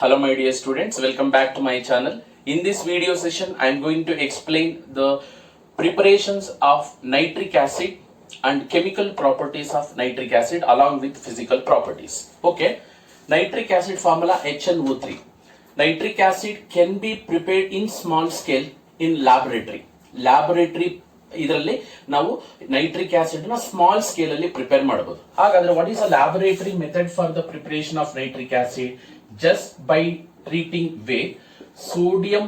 Hello my dear students, welcome back to my channel. In this video session, I am going to explain the preparations of nitric acid and chemical properties of nitric acid along with physical properties. Okay, nitric acid formula HNO3. Nitric acid can be prepared in small scale in laboratory. ಇದರಲ್ಲಿ ನಾವು nitric acid ನ small scale ಅಲ್ಲಿ prepare ಮಾಡಬಹುದು. ಹಾಗಾದ್ರೆ what is a laboratory method for the preparation of nitric acid? Just by treating with sodium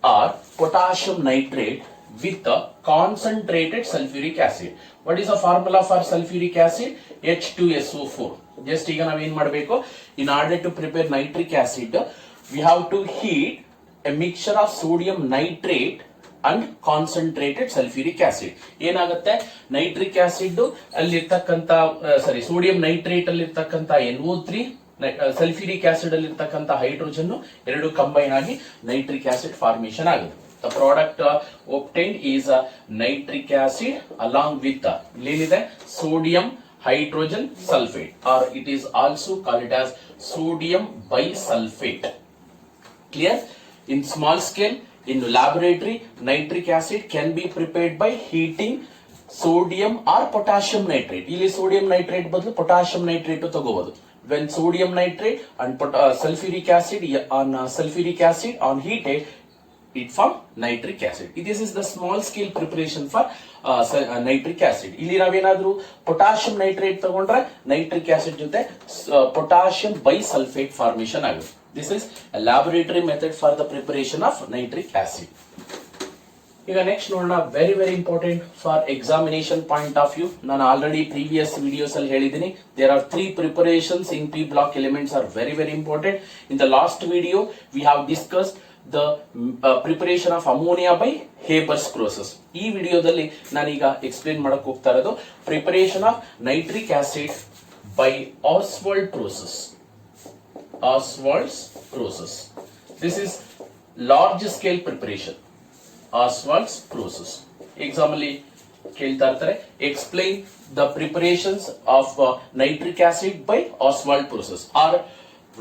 or potassium nitrate with a concentrated sulfuric acid. What is the formula for sulfuric acid? H2SO4. Just ಈಗ ನಾವು ಏನು ಮಾಡಬೇಕು? In order to prepare nitric acid, we have to heat a mixture of sodium nitrate and concentrated sulphuric acid. ಏನಾಗುತ್ತೆ, nitric acid ಅಲ್ಲಿರ್ತಕ್ಕಂಥ sodium nitrate ಅಲ್ಲಿ ಇರ್ತಕ್ಕಂಥ NO3, sulphuric acid ಅಲ್ಲಿ ಇರ್ತಕ್ಕಂಥ ಹೈಡ್ರೋಜನ್ ಎರಡು ಕಂಬೈನ್ ಆಗಿ ನೈಟ್ರಿಕ್ ಆಸಿಡ್ ಫಾರ್ಮೇಶನ್ ಆಗುತ್ತೆ. The product obtained is nitric acid along with ಏನಿದೆ sodium hydrogen sulphate, or it is also called as sodium bisulphate. Clear? In small scale in laboratory, nitric acid can be prepared by heating sodium or potassium nitrate. ಇಲ್ಲಿ sodium nitrate ಬದಲು potassium nitrate ತಗೋಬಹುದು. When sodium nitrate and sulfuric acid on heated, it form nitric acid. This is the small scale preparation for nitric acid. ಇಲ್ಲಿ ನಾವೇನಾದ್ರೂ potassium nitrate ತಗೊಂಡ್ರೆ nitric acid ಜೊತೆ potassium bisulfate formation ಆಗುತ್ತೆ. This is a laboratory method for the preparation of nitric acid. ಈಗ next ನೋಡೋಣ, very important for examination point of view. ನಾನು already previous videos ಅಲ್ಲಿ ಹೇಳಿದ್ದೀನಿ, there are 3 preparations in P block elements are very important. In the last video we have discussed the preparation of ammonia by Haber's process. ಈ ವಿಡಿಯೋದಲ್ಲಿ ನಾನೀಗ explain ಮಾಡಕ್ ಹೋಗ್ತಾ ಇರೋದು preparation of nitric acid by Ostwald process. Ostwald's process. This is large scale preparation. Ostwald's process. Example ಕೇಳ್ತಾ ಇರ್ತಾರೆ, explain the preparations of nitric acid by Ostwald process, or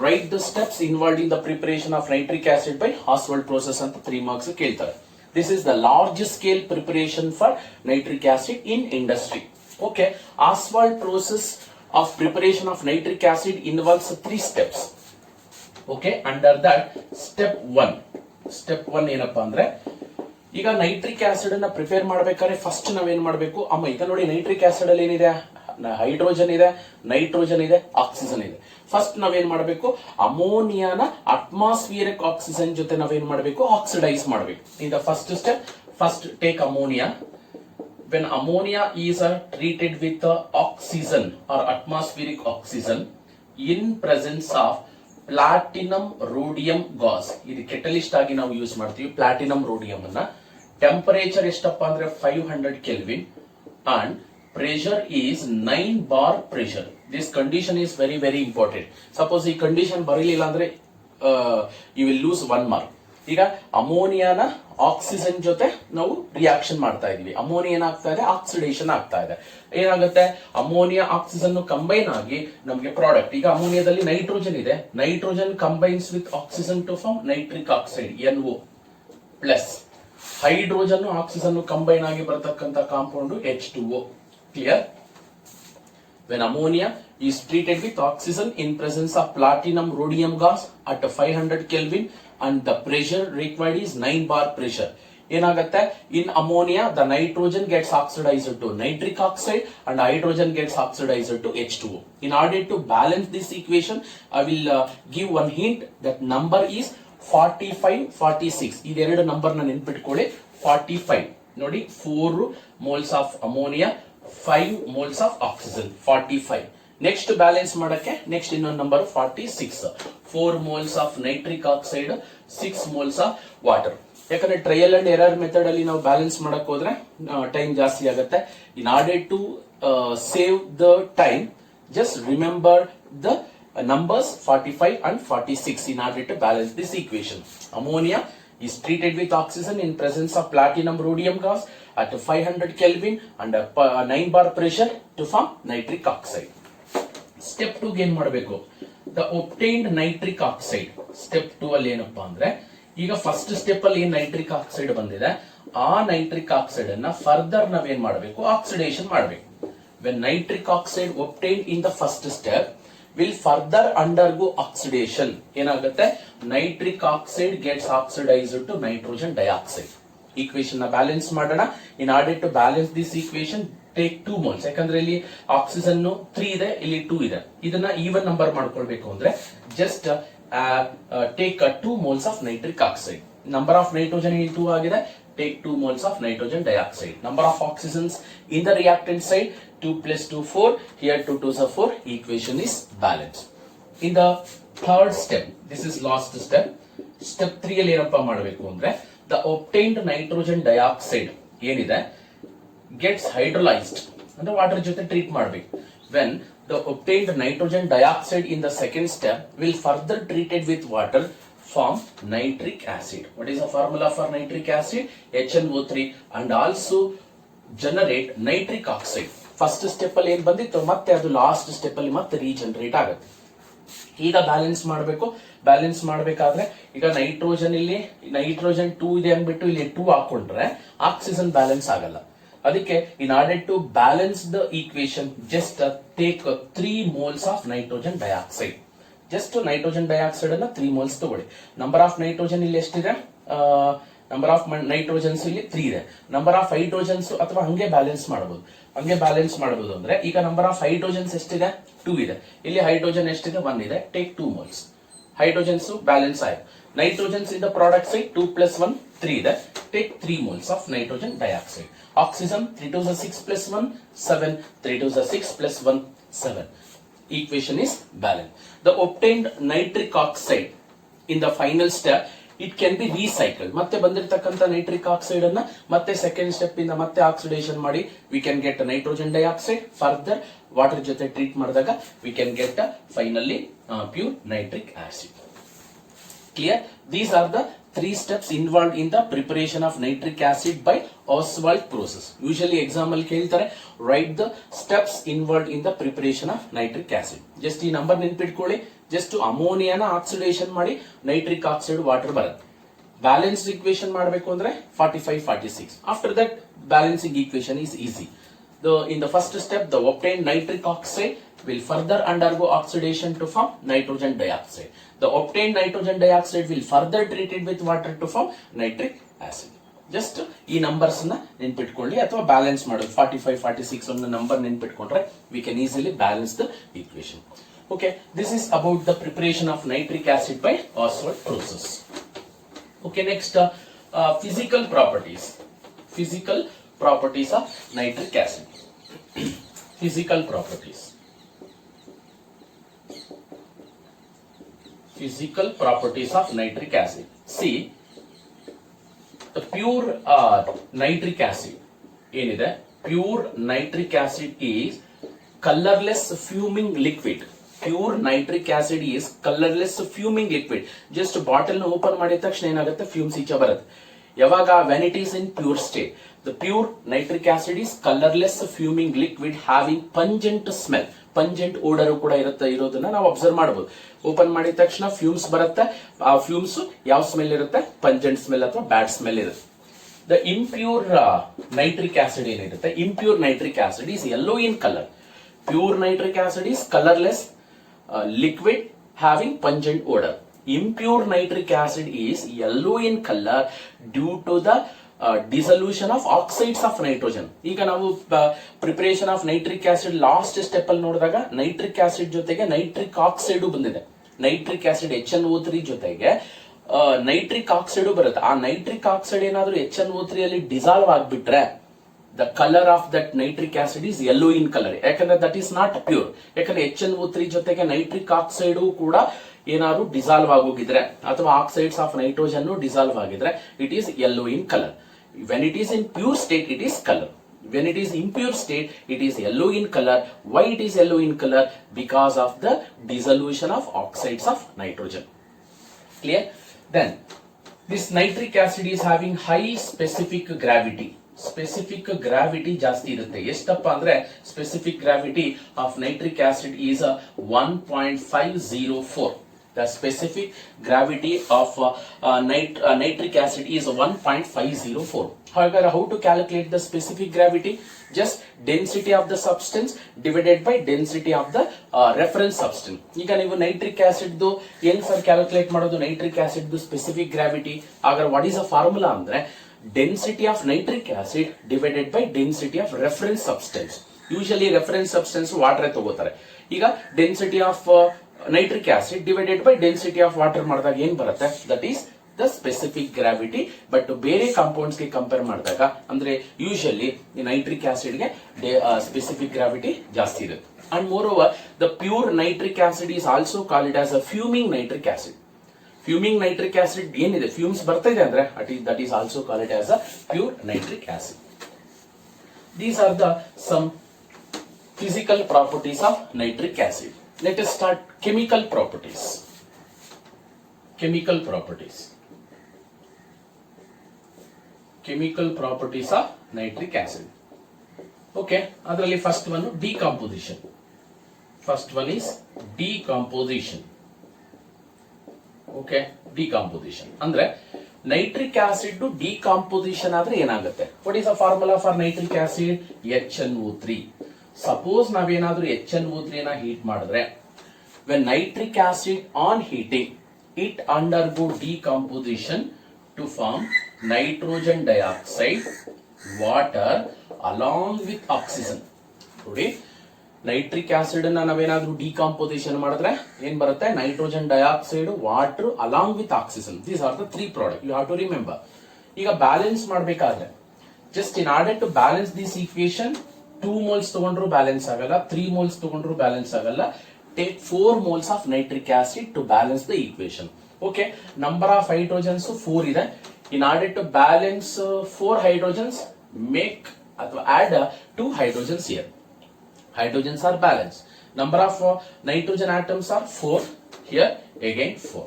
write the steps involved in the preparation of nitric acid by Ostwald process ಅಂತ 3 marks ಕೇಳ್ತಾರೆ. This is the large scale preparation for nitric acid in industry. Okay, Ostwald process of preparation of nitric acid involves 3 steps. Okay, under that step one ಏನಪ್ಪಾ ಅಂದ್ರೆ, ಈಗ nitric acid ಅನ್ನ prepare ಮಾಡ್ಬೇಕಾದ್ರೆ first ನಾವೇನ್ ಮಾಡ್ಬೇಕು, ಅಮ್ಮ ಈಗ ನೋಡಿ ನೈಟ್ರಿಕ್ ಆಸಿಡ್ ಅಲ್ಲಿ ಏನಿದೆ, ಹೈಡ್ರೋಜನ್ ಇದೆ, ನೈಟ್ರೋಜನ್ ಇದೆ, ಆಕ್ಸಿಜನ್ ಇದೆ. ಫಸ್ಟ್ ನಾವೇನ್ ಮಾಡ್ಬೇಕು, ಅಮೋನಿಯಾನ ಅಟ್ಮಾಸ್ಫಿಯರಿಕ್ ಆಕ್ಸಿಜನ್ ಜೊತೆ ನಾವೇನ್ ಮಾಡ್ಬೇಕು, ಆಕ್ಸಿಡೈಸ್ ಮಾಡ್ಬೇಕು. ಇನ್ the first step, first take ammonia. when ammonia is treated with oxygen or atmospheric oxygen in presence of platinum rhodium Gauss, ಇದು ಕೆಟಲಿಸ್ಟ್ ಆಗಿ ನಾವು ಯೂಸ್ ಮಾಡ್ತೀವಿ. ಪ್ಲಾಟಿನಮ್ ರೋಡಿಯಂ ಅನ್ನ ಟೆಂಪರೇಚರ್ ಎಷ್ಟಪ್ಪ ಅಂದ್ರೆ 500 kelvin and pressure is 9 bar pressure. This condition is very important. Suppose ಈ condition ಬರಲಿಲ್ಲ ಅಂದ್ರೆ ಯು ವಿಲ್ ಲೂಸ್ 1 ಮಾರ್ಕ್. ಈಗ ಅಮೋನಿಯಾನ ಆಕ್ಸಿಜನ್ ಜೊತೆ ನಾವು ರಿಯಾಕ್ಷನ್ ಮಾಡ್ತಾ ಇದೀವಿ. ಅಮೋನಿಯಾ ಏನಾಗ್ತಾ ಇದೆ, ಆಕ್ಸಿಡೇಷನ್ ಆಗ್ತಾ ಇದೆ. ಏನಾಗುತ್ತೆ, ಅಮೋನಿಯಾ ಆಕ್ಸಿಜನ್ ಕಂಬೈನ್ ಆಗಿ ನಮಗೆ ಪ್ರಾಡಕ್ಟ್, ಈಗ ಅಮೋನಿಯಾದಲ್ಲಿ ನೈಟ್ರೋಜನ್ ಇದೆ, nitrogen combines with oxygen to form nitric oxide NO plus, hydrogen oxygen combine ಆಗಿ ಬರತಕ್ಕಂತ compound H2O. Clear? When ammonia is treated with oxygen in presence of platinum rhodium gas at 500 Kelvin and the pressure required is 9 bar pressure. ಏನಾಗುತ್ತೆ, in ammonia the nitrogen gets oxidized to nitric oxide and hydrogen gets oxidized to H2O. In order to balance this equation, I will give one hint, that number is 45, 46. ಇದೆರಡು number ನ ನೆನ್ಪಿಟ್ಕೊಳ್ಳಿ. 45 ನೋಡಿ, 4 moles of ammonia, 5 moles of oxygen, 45. Next balance ಮಾಡಕ್ಕೆ next ಇನ್ನೊಂದು number 46, 4 moles of nitric oxide, 6 moles of water. ಯಾಕಂದ್ರೆ trial and error method ಅಲ್ಲಿ ನಾವು balance ಮಾಡಕ್ ಹೋದ್ರೆ ಟೈಮ್ ಜಾಸ್ತಿ ಆಗುತ್ತೆ. In order to save the time, just remember the numbers 45 and 46 in order to balance this equation. Ammonia is treated with oxygen in presence of platinum rhodium gas at 500 Kelvin and 9 bar pressure to form nitric oxide. Step 2 ಏನ್ ಮಾಡಬೇಕು, the ಒಬ್ಟೈನ್ಡ್ nitric oxide step 2 ಅಲ್ಲಿ ಏನಪ್ಪಾ ಅಂದ್ರೆ ಈಗ first step ಅಲ್ಲಿ ಏನ್ nitric oxide ಬಂದಿದೆ ಆ ನೈಟ್ರಿಕ್ ಆಕ್ಸೈಡ್ ಅನ್ನ ಫರ್ದರ್ ನಾವೇನ್ ಮಾಡಬೇಕು ಆಕ್ಸಿಡೇಷನ್ ಮಾಡಬೇಕು. When nitric oxide obtained in the first step will further undergo oxidation. ಏನಾಗುತ್ತೆ nitric oxide gets oxidised to nitrogen dioxide. Equation ನ ಬ್ಯಾಲೆನ್ಸ್ ಮಾಡೋಣ. In order to balance this equation take 2 moles. ಯಾಕಂದ್ರೆ ಇಲ್ಲಿ oxygen 3 ಇದೆ, ಇಲ್ಲಿ 2 ಇದೆ. ಇದನ್ನ ಈವನ್ ನಂಬರ್ ಮಾಡ್ಕೊಳ್ಬೇಕು ಅಂದ್ರೆ just take 2 moles of nitric oxide. Number of nitrogen ಇಲ್ಲಿ 2 ಆಗಿದೆ. Take 2 moles of nitrogen dioxide. Number of oxygens in the reactant side 2 plus 2 4. Here 2 2s are 4. Equation is balanced. In the third step, this is last step. Step 3 ಅಲ್ಲಿ ಏನಪ್ಪಾ ಮಾಡಬೇಕು ಅಂದ್ರೆ the obtained nitrogen dioxide ಏನಿದೆ gets hydrolyzed ಅಂದ್ರೆ water ಜೊತೆ treat ಮಾಡಬೇಕು. When the obtained nitrogen dioxide in the second step will further treated with water form nitric acid. What is the formula for nitric acid? HNO3 and also generate nitric oxide. First step ಅಲ್ಲಿ ಏನ್ ಬಂದಿತ್ತು ಮತ್ತೆ ಅದು last step ಅಲ್ಲಿ ಮತ್ತೆ regenerate ಆಗುತ್ತೆ. ಈಗ balance ಮಾಡಬೇಕು. ಬ್ಯಾಲೆನ್ಸ್ ಮಾಡಬೇಕಾದ್ರೆ ಈಗ ನೈಟ್ರೋಜನ್ ಇಲ್ಲಿ ನೈಟ್ರೋಜನ್ 2 ಇದೆ ಅಂದ್ಬಿಟ್ಟು ಇಲ್ಲಿ 2 ಹಾಕೊಂಡ್ರೆ ಆಕ್ಸಿಜನ್ ಬ್ಯಾಲೆನ್ಸ್ ಆಗಲ್ಲ. ಅದಕ್ಕೆ in order to balance the equation just take 3 moles of nitrogen dioxide. Just nitrogen dioxide ಅನ್ನ 3 moles ತಗೊಳ್ಳಿ. ನಂಬರ್ ಆಫ್ ನೈಟ್ರೋಜನ್ ಇಲ್ಲಿ ಎಷ್ಟಿದೆ? ನಂಬರ್ ಆಫ್ ನೈಟ್ರೋಜನ್ಸ್ ಇಲ್ಲಿ 3 ಇದೆ. ನಂಬರ್ ಆಫ್ ಹೈಡ್ರೋಜನ್ಸ್ ಅಥವಾ ಹಂಗೆ ಬ್ಯಾಲೆನ್ಸ್ ಮಾಡಬಹುದು. ಹಂಗೆ ಬ್ಯಾಲೆನ್ಸ್ ಮಾಡಬಹುದು ಅಂದ್ರೆ ಈಗ ನಂಬರ್ ಆಫ್ ಹೈಡ್ರೋಜನ್ಸ್ ಎಷ್ಟಿದೆ? 2 ಇದೆ. ಇಲ್ಲಿ ಹೈಡ್ರೋಜನ್ ಎಷ್ಟಿದೆ? 1 ಇದೆ. Take 2 moles. ಹೈಡ್ರೋಜನ್ಸ್ ಬ್ಯಾಲೆನ್ಸ್ ಆಯ್ತು. Nitrogens in the product side 2 plus 1 3 ಇದೆ. Take 3 moles of nitrogen dioxide. Oxygen 3 2s are 6 plus 1 7. 3 2s are 6 plus 1 7. Equation is balanced. The obtained nitric oxide in the final step it can be recycled. ಮತ್ತೆ ಬಂದಿರತಕ್ಕಂತ nitric oxide ಅನ್ನ ಮತ್ತೆ second step ಇಂದ ಮತ್ತೆ oxidation ಮಾಡಿ we can get nitrogen dioxide. Further water ಜೊತೆ treat ಮಾಡಿದಾಗ we can get finally pure nitric acid. Clear? These are the 3 steps involved in the preparation of nitric acid by Ostwald process. Usually exam ಅಲ್ಲಿ ಕೇಳ್ತಾರೆ write the steps involved in the preparation of nitric acid. Just ಈ number ನೆನಪಿಟ್ಕೊಳ್ಳಿ. Just ಅಮೋನಿಯಾನ oxidation ಮಾಡಿ nitric oxide water ಬರುತ್ತೆ. Balanced equation ಮಾಡಬೇಕು ಅಂದ್ರೆ 45 46. After that balancing equation is easy. In the first step the obtained nitric oxide will further undergo oxidation to form nitrogen dioxide. The obtained nitrogen dioxide will further treated with water to form nitric acid. Just ಈ numbers ನ ನೆನ್ಪಿಟ್ಕೊಳ್ಳಿ ಅಥವಾ balance ಮಾಡೋದು 45 46 ಒಂದು number ನೆನ್ಪಿಟ್ಕೊಂಡ್ರೆ we can easily balance the equation. Okay, this is about the preparation of nitric acid by Ostwald process. Okay, next physical properties. Physical properties of nitric acid. Physical properties. Physical properties of nitric acid. See, the pure nitric acid ಏನಿದೆ pure nitric acid is colorless fuming liquid. Pure nitric acid is colorless fuming liquid. Just bottle ನ open ಮಾಡಿದ ತಕ್ಷಣ ಏನಾಗುತ್ತೆ fumes ಈಚೆ ಬರುತ್ತೆ. ಯಾವಾಗ when it is in pure state, the pure nitric acid is colorless fuming liquid having pungent smell. Pungent odour ಕೂಡ ಇರೋದನ್ನ ನಾವು ಅಬ್ಸರ್ವ್ ಮಾಡಬಹುದು. ಓಪನ್ ಮಾಡಿದ ತಕ್ಷಣ ಫ್ಯೂಮ್ಸ್ ಬರುತ್ತೆ. ಆ ಫ್ಯೂಮ್ಸ್ ಯಾವ ಸ್ಮೆಲ್ ಇರುತ್ತೆ? ಪಂಜೆಂಟ್ ಸ್ಮೆಲ್ ಅಥವಾ ಬ್ಯಾಡ್ ಸ್ಮೆಲ್ ಇರುತ್ತೆ. ದ ಇಂಪ್ಯೂರ್ ನೈಟ್ರಿಕ್ ಆಸಿಡ್ ಏನಿರುತ್ತೆ, impure nitric acid is yellow in colour. Pure nitric acid is colourless liquid having pungent odor. Impure nitric acid is yellow in color due to the dissolution of oxides of nitrogen. ಈಗ ನಾವು preparation of nitric acid last step ಅಲ್ಲಿ ನೋಡಿದಾಗ nitric acid ಜೊತೆಗೆ nitric oxide ಬಂದಿದೆ. Nitric acid HNO3 ಜೊತೆಗೆ nitric oxide ಬರುತ್ತೆ. ಆ nitric oxide ಏನಾದ್ರೂ HNO3 ಅಲ್ಲಿ ಡಿಸಾಲ್ವ್ ಆಗ್ಬಿಟ್ರೆ the color of that nitric acid is yellow in color. ಯಾಕಂದ್ರೆ that is not pure. ಯಾಕಂದ್ರೆ HNO3 ಜೊತೆಗೆ ನೈಟ್ರಿಕ್ ಆಕ್ಸೈಡ್ ಕೂಡ ಏನಾದ್ರು ಡಿಸಾಲ್ವ್ ಆಗೋಗಿದ್ರೆ ಅಥವಾ ಆಕ್ಸೈಡ್ಸ್ ಆಫ್ ನೈಟ್ರೋಜನ್ ಡಿಸಾಲ್ವ್ ಆಗಿದ್ರೆ it is yellow in color. When it is in pure state it is color. When it is impure state it is yellow in color. Why it is yellow in color? Because of the dissolution of oxides of nitrogen. Clear? Then this nitric acid is having high specific gravity. Specific gravity ಜಾಸ್ತಿ ಇರುತ್ತೆ. ಎಷ್ಟಪ್ಪ ಅಂದ್ರೆ specific gravity of nitric acid is 1.504. The specific gravity of nitric acid is 1.504. However, how to calculate the specific gravity? Just density of the substance divided by density of the reference substance. ಈಗ ನೀವು nitric acid ಹೆಂಗ್ sir calculate ಮಾಡೋದು? Nitric acid specific gravity ಆಗ what is a formula ಅಂದ್ರೆ density of nitric acid divided by density of reference substance. Usually reference substance water ತಗೋತಾರೆ. ಈಗ density of nitric acid divided by density of water ಮಾಡಿದಾಗ ಏನ್ ಬರುತ್ತೆ? That is the specific gravity. But ಬೇರೆ compounds ಗೆ compare ಮಾಡಿದಾಗ ಅಂದ್ರೆ usually nitric acid ಗೆ ಸ್ಪೆಸಿಫಿಕ್ ಗ್ರಾವಿಟಿ ಜಾಸ್ತಿ ಇರುತ್ತೆ. And moreover, the pure nitric acid is also called as a fuming nitric acid. Fuming nitric acid ಏನಿದೆ, ಫ್ಯೂಮ್ಸ್ ಬರ್ತಾ ಇದೆ ಅಂದ್ರೆ that is also called as a pure nitric acid. These are the some physical properties of nitric acid. Let us start chemical properties. Chemical properties. Chemical properties of nitric acid. Okay, ಅದರಲ್ಲಿ first one decomposition. First one is decomposition. Okay, decomposition ಅಂದ್ರೆ nitric acid decomposition ಆದ್ರೆ ಏನಾಗುತ್ತೆ? What is a formula for nitric acid? HNO3. Suppose ನಾವೇನಾದ್ರೂ HNO3 ನ heat ಮಾಡಿದ್ರೆ, when nitric acid on heating it undergo decomposition to form nitrogen dioxide, water along with oxygen. ನೋಡಿ, nitric acid ನಾವೇನಾದ್ರೂ decomposition ಮಾಡಿದ್ರೆ ಏನ್ ಬರುತ್ತೆ? Nitrogen dioxide, water along with oxygen. These are the 3 product you have to remember. ಈಗ balance ಮಾಡಬೇಕಾದ್ರೆ just in order to balance this equation 2 moles ತಗೊಂಡ್ರು balance ಆಗಲ್ಲ, 3 moles ತಗೊಂಡ್ರು ಬ್ಯಾಲೆನ್ಸ್ ಆಗಲ್ಲ. Take 4 moles of nitric acid to balance the equation. Okay, number of hydrogens 4 ಇದೆ. In order to balance 4 hydrogens, make ಅಥವಾ add 2 hydrogens here. Hydrogens are balanced. Number of nitrogen atoms are 4. Here again 4.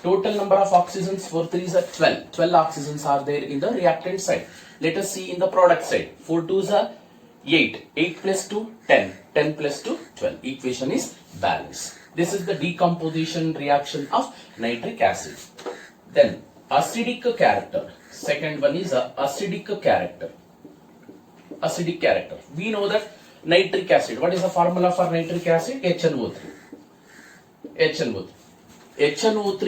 Total number of oxygens for 3 are 12. 12 oxygens are there in the reactant side. Let us see in the product side. 4 2s are 8. 8 plus 2 10. 10 plus 2 12. Equation is balanced. This is the decomposition reaction of nitric acid. Then acidic character. Second one is acidic character. Acidic character. We know that nitric acid. What is the formula for nitric acid? HNO3. HNO3. HNO3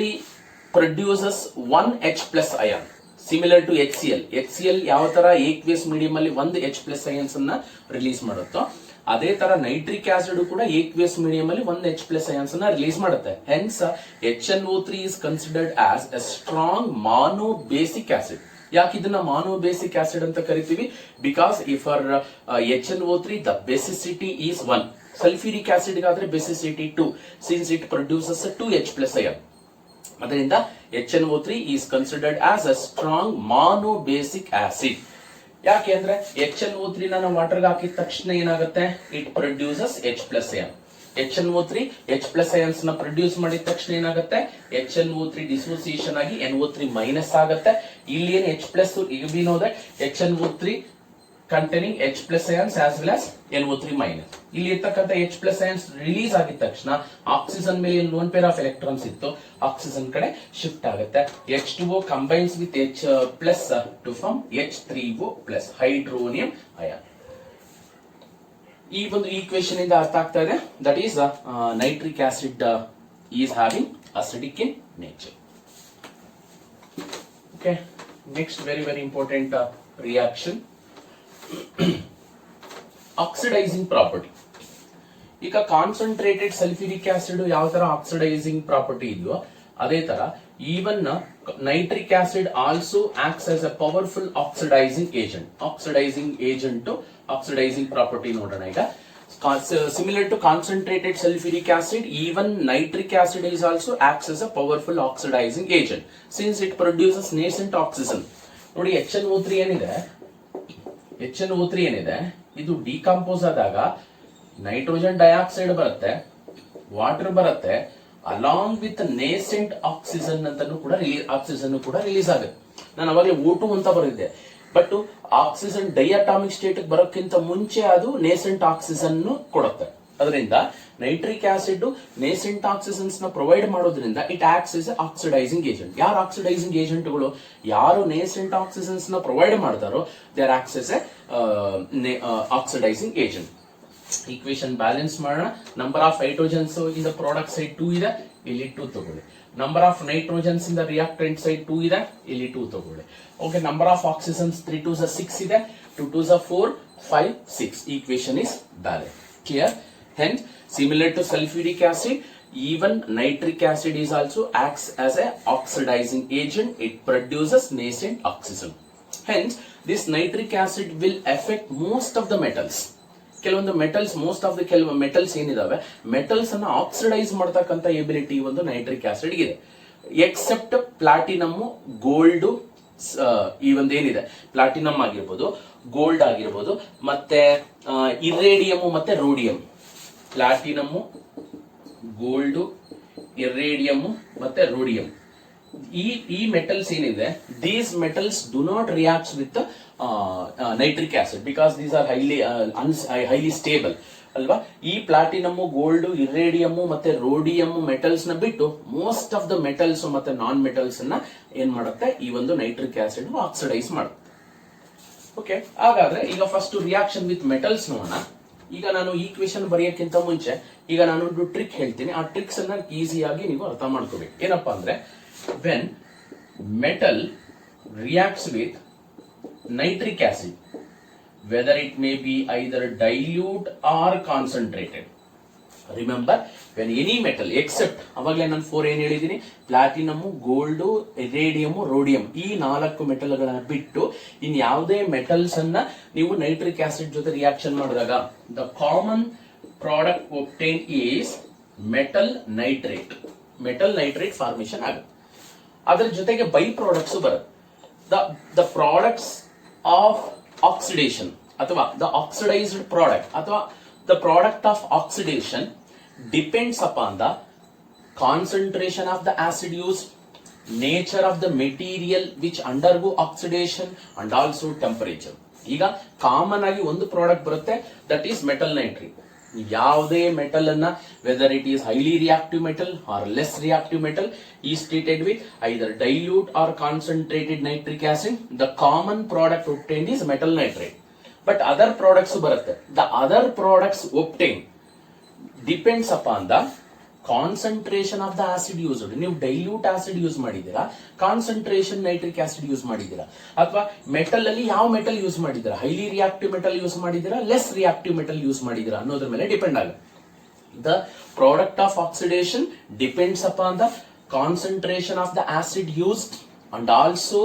produces 1 H plus ion. Similar to HCl. HCl ಯಾವ ತರ aqueous medium ಅಲ್ಲಿ ಒಂದು H plus ions ಅನ್ನ release ಮಾಡುತ್ತೋ, ಅದೇ ತರ nitric acid ಕೂಡ aqueous medium ಅಲ್ಲಿ ಒಂದು H plus ions ಅನ್ನ ರಿಲೀಸ್ ಮಾಡುತ್ತೆ. Hence HNO3 is considered as a strong monobasic acid. ಯಾಕೆ ಇದನ್ನ ಮಾನೋಬೇಸಿಕ್ ಆಸಿಡ್ ಅಂತ ಕರಿತೀವಿ? Because for HNO3 the basicity is 1. Sulphuric acid ಗಾದ್ರೆ basicity 2, since it produces 2 H plus ion. ಅದರಿಂದ HNO3 is considered as a strong monobasic acid. ಯಾಕೆ ಅಂದ್ರೆ HNO3 ನಾವು ವಾಟರ್ಗೆ ಹಾಕಿದ ತಕ್ಷಣ ಏನಾಗುತ್ತೆ? It produces H plus ion. HNO3 H plus ions ನ ಪ್ರೊಡ್ಯೂಸ್ ಮಾಡಿದ ತಕ್ಷಣ ಏನಾಗುತ್ತೆ? HNO3 ಡಿಸೋಸಿಯೇಷನ್ ಆಗಿ NO3 ಮೈನಸ್ ಆಗುತ್ತೆ. ಇಲ್ಲಿ ಏನು H plus, ಈಗ we know that HNO3 containing H plus ions as well as NO3 minus. ಇಲ್ಲಿ ಇರ್ತಕ್ಕಂಥ H plus ions ರಿಲೀಸ್ ಆಗಿದ ತಕ್ಷಣ ಆಕ್ಸಿಜನ್ ಮೇಲೆ ಲೋನ್ ಪೇರ್ ಆಫ್ ಎಲೆಕ್ಟ್ರಾನ್ಸ್ ಇತ್ತು, ಆಕ್ಸಿಜನ್ ಕಡೆ ಶಿಫ್ಟ್ ಆಗುತ್ತೆ. H2O combines with H plus to form H3O plus hydronium ion. ಈ ಒಂದು ಈಕ್ವೇಶನ್ ಇಂದ ಅರ್ಥ ಆಗ್ತಾ ಇದೆ, that is nitric acid is having acidic in nature. Okay, next very important reaction, oxidising property. ಈಗ ಕಾನ್ಸಂಟ್ರೇಟೆಡ್ ಸಲ್ಫ್ಯೂರಿಕ್ ಆಸಿಡ್ ಯಾವ ತರ oxidising property ಇದೆಯೋ ಅದೇ ತರ even nitric acid also acts as a powerful oxidising agent. Oxidising agent, oxidising property ನೋಡೋಣ ಈಗ. Similar to concentrated sulfuric acid, even nitric acid is also acts as a powerful oxidizing agent since it produces nascent oxygen. ನೋಡಿ HNO3 ಏನಿದೆ, HNO3 ಏನಿದೆ ಇದು decompose ಆದಾಗ nitrogen dioxide ಬರುತ್ತೆ, water ಬರುತ್ತೆ, along with nascent oxygen ಅಂತಾನು ಕೂಡ oxygen ಕೂಡ ರಿಲೀಸ್ ಆಗುತ್ತೆ. ನಾನು ಅವಾಗಲೇ O2 ಅಂತ ಬರೆದಿದ್ದೆ. ಬಟ್ ಆಕ್ಸಿಜನ್ ಡೈಅಟಾಮಿಕ್ ಸ್ಟೇಟ್ ಬರೋಕ್ಕಿಂತ ಮುಂಚೆ ಅದು ನೇಸೆಂಟ್ ಆಕ್ಸಿಜನ್ ಕೊಡುತ್ತೆ. ಅದರಿಂದ ನೈಟ್ರಿಕ್ ಆಸಿಡ್ ನೇಸೆಂಟ್ ಆಕ್ಸಿಜನ್ಸ್ ನ ಪ್ರೊವೈಡ್ ಮಾಡೋದ್ರಿಂದ it acts as oxidising agent. ಯಾರು ಆಕ್ಸಿಡೈಸಿಂಗ್ ಏಜೆಂಟ್ಗಳು? ಯಾರು ನೇಸೆಂಟ್ ಆಕ್ಸಿಜನ್ಸ್ ನ ಪ್ರೊವೈಡ್ ಮಾಡ್ತಾರೋ they are acts as oxidising agent. Equation balance ಮಾಡೋಣ. Number of hydrogens in the product side 2 ಇದೆ, ಇಲ್ಲಿ 2 ತಗೊಳ್ಳಿ. Number of nitrogens in the reactant side 2 ಇದೆ, ಇಲ್ಲಿ 2 ತಗೊಳ್ಳಿ. Okay, number of oxygens 3 2s 6 ಇದೆ, 2 2s 4 5 6. Equation is balanced. Clear? Hence, similar to sulfuric acid, even nitric acid is also acts as a oxidizing agent. It produces nascent oxygen. Hence, this nitric acid will affect most of the metals. ಕೆಲವೊಂದು metals, most of the ಕೆಲವು metals ಏನಿದಾವೆ, metals ಅನ್ನ oxidise ಮಾಡತಕ್ಕಂತ ability ಒಂದು nitric acid ಇದೆ. Accept platinum, gold, ಈ ಒಂದು ಏನಿದೆ platinum ಆಗಿರ್ಬೋದು, gold ಆಗಿರ್ಬೋದು, ಮತ್ತೆ ಇರೇಡಿಯಮ್ ಮತ್ತೆ ರೋಡಿಯಂ. ಪ್ಲಾಟಿನಮ್, ಗೋಲ್ಡ್, ಇರೇಡಿಯಮ್ ಮತ್ತೆ ರೋಡಿಯಂ, ಈ ಮೆಟಲ್ಸ್ ಏನಿದೆ, these metals do not react with nitric acid because these are highly stable ಅಲ್ವಾ. ಈ ಪ್ಲಾಟಿನಮ್, ಗೋಲ್ಡ್, ಇರೇಡಿಯಮ್ ಮತ್ತೆ ರೋಡಿಯಂ ಮೆಟಲ್ಸ್ ನ ಬಿಟ್ಟು ಮೋಸ್ಟ್ ಆಫ್ ದ ಮೆಟಲ್ಸ್ ಮತ್ತೆ ನಾನ್ ಮೆಟಲ್ಸ್ ಅನ್ನ ಏನ್ ಮಾಡುತ್ತೆ, ಈ ಒಂದು ನೈಟ್ರಿಕ್ ಆಸಿಡ್ ಆಕ್ಸಿಡೈಸ್ ಮಾಡುತ್ತೆ. ಓಕೆ, ಹಾಗಾದ್ರೆ ಈಗ ಫಸ್ಟ್ ರಿಯಾಕ್ಷನ್ ವಿತ್ ಮೆಟಲ್ಸ್ ನೋಡೋಣ. ಈಗ ನಾನು ಈಕ್ವೇಶನ್ ಬರೆಯಕ್ಕಿಂತ ಮುಂಚೆ ಈಗ ನಾನು ಒಂದು ಟ್ರಿಕ್ ಹೇಳ್ತೀನಿ. ಆ ಟ್ರಿಕ್ಸ್ ಅನ್ನ ಈಸಿಯಾಗಿ ನೀವು ಅರ್ಥ ಮಾಡ್ಕೋಬೇಕು. ಏನಪ್ಪಾ ಅಂದ್ರೆ, when metal reacts with nitric acid, whether it may be either dilute or concentrated. Remember, when any metal except ಅವಾಗಲೇ ನಾನು 4 ಏನ್ ಹೇಳಿದೀನಿ, ಪ್ಲಾಟಿನಮ್, ಗೋಲ್ಡ್, ಇರೇಡಿಯಂ, ರೋಡಿಯಂ, ಈ 4 ಮೆಟಲ್ ಗಳನ್ನ ಬಿಟ್ಟು ಇನ್ ಯಾವುದೇ ಮೆಟಲ್ಸ್ ಅನ್ನ ನೀವು ನೈಟ್ರಿಕ್ ಆಸಿಡ್ ಜೊತೆ ರಿಯಾಕ್ಷನ್ ಮಾಡಿದಾಗ the common product obtain is metal nitrate. Metal nitrate formation ಆಗುತ್ತೆ. ಅದರ ಜೊತೆಗೆ ಬೈ ಪ್ರಾಡಕ್ಟ್ಸ್ ಬರುತ್ತೆ. the products of oxidation ಅಥವಾ the oxidized product ಅಥವಾ the product of oxidation depends upon the concentration of the acid used, nature of the material which undergo oxidation and also temperature. ಈಗ common ಆಗಿ ಒಂದು product ಬರುತ್ತೆ, that is metal nitrate. ಯಾವುದೇ metal ಅನ್ನ whether it is highly reactive metal or less reactive metal is treated with either dilute or concentrated nitric acid. The common product obtained is metal nitrate. But other products ಬರುತ್ತೆ. The other products obtain depends upon the concentration of the acid used. ನೀವು dilute acid use ಮಾಡಿದ್ದೀರಾ, concentration nitric acid use ಮಾಡಿದ್ದೀರಾ, ಅಥವಾ metal ಅಲ್ಲಿ ಯಾವ metal use ಮಾಡಿದ್ದೀರಾ, highly reactive metal use ಮಾಡಿದ್ದೀರಾ, less reactive metal use ಮಾಡಿದ್ದೀರಾ ಅನ್ನೋದ್ರ ಮೇಲೆ ಡಿಪೆಂಡ್ ಆಗುತ್ತೆ. The product of oxidation depends upon the concentration of the acid used and also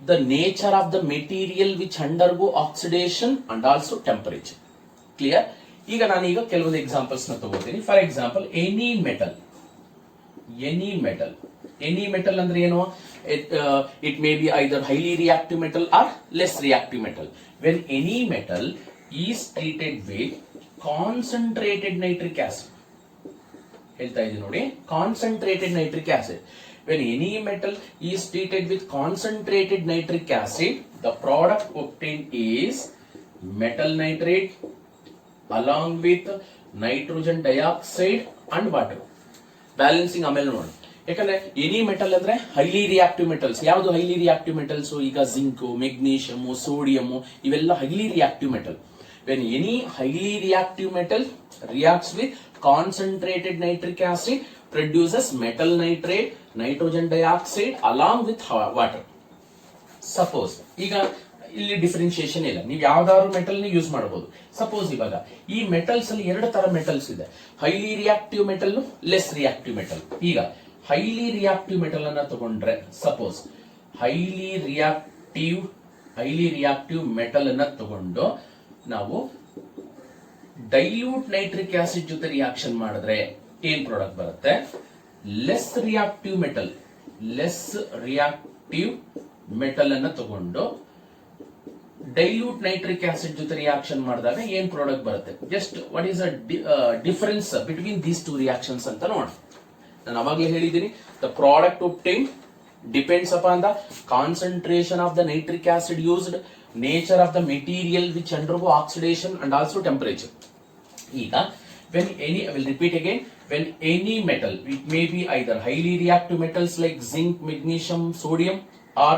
the nature of the material which undergo oxidation and also temperature. Clear? ಈಗ ನಾನೀಗ ಕೆಲವೊಂದು examples ನ ತಗೋತೀನಿ. For example, any metal ಅಂದ್ರೆ ಏನು? It may be either highly reactive metal or less reactive metal. When any metal is treated with concentrated nitric acid, ಹೇಳ್ತಾ ಇದ್ದೀನಿ ನೋಡಿ, concentrated nitric acid. When any metal is treated with concentrated nitric acid, the product obtained is metal nitrate along with nitrogen dioxide and water. Balancing ಆಮೇಲೆ ನೋಡೋಣ. ಯಾಕಂದ್ರೆ any metal ಅಂದ್ರೆ highly reactive metals. ಯಾವುದು highly reactive metals? ಈಗ zinc, magnesium, sodium, ಇವೆಲ್ಲ highly reactive metal. When any highly reactive metal reacts with concentrated nitric acid, produces metal nitrate, nitrogen dioxide along with water. Suppose ಈಗ ಇಲ್ಲಿ differentiation ಇಲ್ಲ, ನೀವು ಯಾವ್ದಾದ್ರು metal ನ use ಮಾಡಬಹುದು. Suppose ಇವಾಗ ಈ ಮೆಟಲ್ಸ್ ಅಲ್ಲಿ ಎರಡು ತರ ಮೆಟಲ್ಸ್ ಇದೆ, highly reactive metal, less reactive metal. ಈಗ ಹೈಲಿ ರಿಯಾಕ್ಟಿವ್ ಮೆಟಲ್ ಅನ್ನ ತಗೊಂಡ್ರೆ, ಸಪೋಸ್ ಹೈಲಿ ರಿಯಾಕ್ಟಿವ್ ಮೆಟಲ್ ಅನ್ನ ತಗೊಂಡು ನಾವು ಡೈಲ್ಯೂಟ್ ನೈಟ್ರಿಕ್ ಆಸಿಡ್ ಜೊತೆ ರಿಯಾಕ್ಷನ್ ಮಾಡಿದ್ರೆ ಏನ್ ಪ್ರಾಡಕ್ಟ್ ಬರುತ್ತೆ? ಲೆಸ್ ರಿಯಾಕ್ಟಿವ್ ಮೆಟಲ್ ಅನ್ನ ತಗೊಂಡು ಡೈಲ್ಯೂಟ್ ನೈಟ್ರಿಕ್ ಆಸಿಡ್ ಜೊತೆ ರಿಯಾಕ್ಷನ್ ಮಾಡಿದಾಗ ಏನ್ ಪ್ರಾಡಕ್ಟ್ ಬರುತ್ತೆ? Just what is difference between these two reactions ಅಂತ ನೋಡೋಣ. ನಾನು ಅವಾಗಲೇ ಹೇಳಿದ್ದೀನಿ, the product obtain depends upon the concentration of the nitric acid used, nature of the material which undergo oxidation and also temperature. ಈಗ when any, I will repeat again, when any metal, it may be either highly reactive metals like zinc, magnesium, sodium, or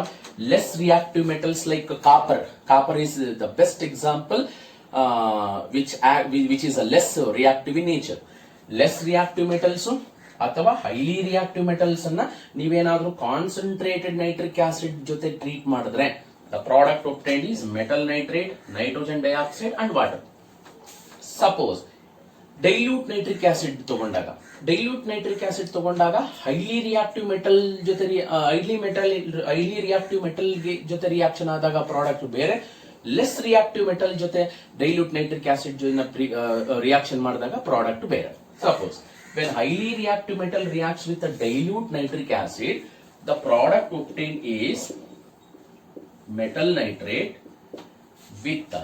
less reactive metals like copper. Copper is the best example, which is a less reactive in nature. Less reactive metals ಅಥವಾ highly reactive metals ಅನ್ನ ನೀವೇನಾದ್ರೂ concentrated nitric acid ಜೊತೆ treat ಮಾಡಿದ್ರೆ the product obtained is metal nitrate, nitrogen dioxide and water. Suppose dilute nitric acid ತಗೊಂಡಾಗ highly reactive metal ಜೊತೆ highly reactive metal ಜೊತೆ reaction ಆದಾಗ product ಬೇರೆ, ಲೆಸ್ ರಿಯಾಕ್ಟಿವ್ ಮೆಟಲ್ ಜೊತೆ ಡೈಲ್ಯೂಟ್ ನೈಟ್ರಿಕ್ ಆಸಿಡ್ ರಿಯಾಕ್ಷನ್ ಮಾಡಿದಾಗ product ಬೇರೆ. Suppose when highly reactive metal reacts with a dilute nitric acid, the product obtained is metal nitrate with